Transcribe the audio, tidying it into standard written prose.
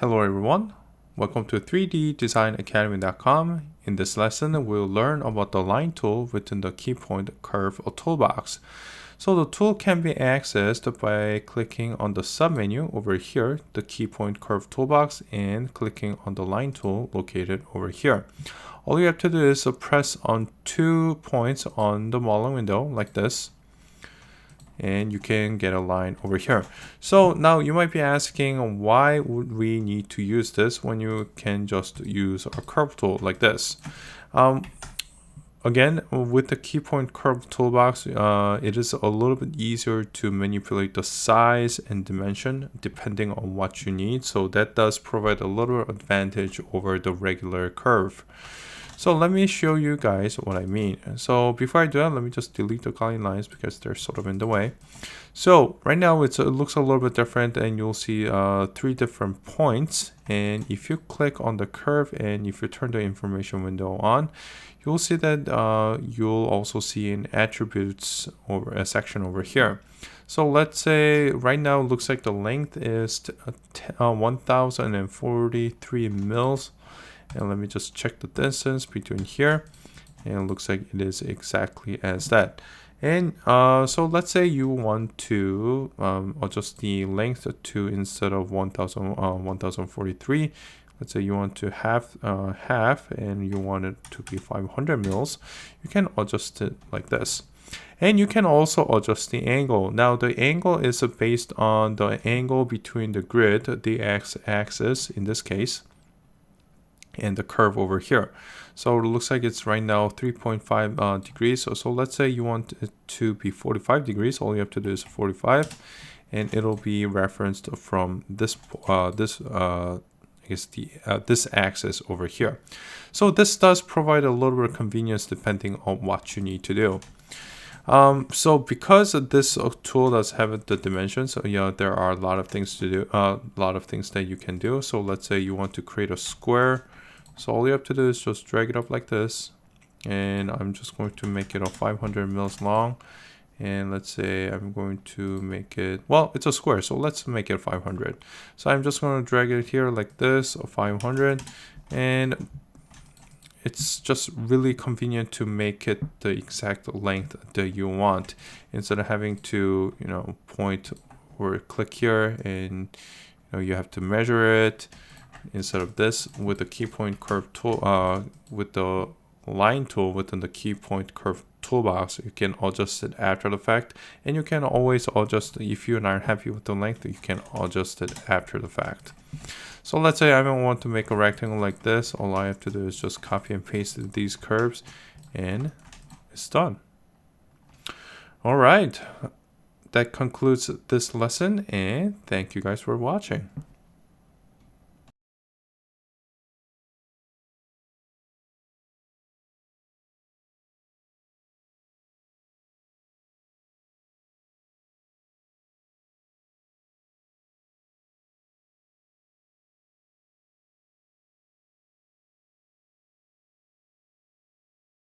Hello everyone, welcome to 3DDesignAcademy.com. In this lesson, we'll learn about the line tool within the Keypoint Curve Toolbox. So the tool can be accessed by clicking on the submenu over here, the Keypoint Curve Toolbox, and clicking on the line tool located over here. All you have to do is press on 2 points on the modeling window like this, and you can get a line over here. So now you might be asking, why would we need to use this when you can just use a curve tool like this? Again, with the Keypoint Curve Toolbox, it is a little bit easier to manipulate the size and dimension depending on what you need. So that does provide a little advantage over the regular curve. So let me show you guys what I mean. So before I do that, let me just delete the guideline lines because they're sort of in the way. So right now it looks a little bit different, and you'll see 3 different points. And if you click on the curve and if you turn the information window on, you'll see that you'll also see an attributes over a section over here. So let's say right now it looks like the length is 1043 mils. And let me just check the distance between here, and it looks like it is exactly as that. And so let's say you want to adjust the length to, instead of 1043, let's say you want to half and you want it to be 500 mils. You can adjust it like this. And you can also adjust the angle. Now the angle is based on the angle between the grid, the x-axis in this case, and the curve over here. So it looks like it's right now 3.5 degrees. So let's say you want it to be 45 degrees. All you have to do is 45, and it'll be referenced from this this axis over here. So this does provide a little bit of convenience depending on what you need to do. So because this tool does have the dimensions, so there are a lot of things to do, a lot of things that you can do. So let's say you want to create a square. So all you have to do is just drag it up like this, and I'm just going to make it a 500 mils long. And let's say I'm going to make it, well, it's a square, so let's make it 500. So I'm just going to drag it here like this, 500, and it's just really convenient to make it the exact length that you want, instead of having to, point or click here and you have to measure it. Instead of this, with the Keypoint Curve tool, with the line tool within the Keypoint Curve Toolbox, you can adjust it after the fact, and you can always adjust, if you're not happy with the length, you can adjust it after the fact. So let's say I don't want to make a rectangle like this. All I have to do is just copy and paste these curves, and it's done. All right, that concludes this lesson, and thank you guys for watching.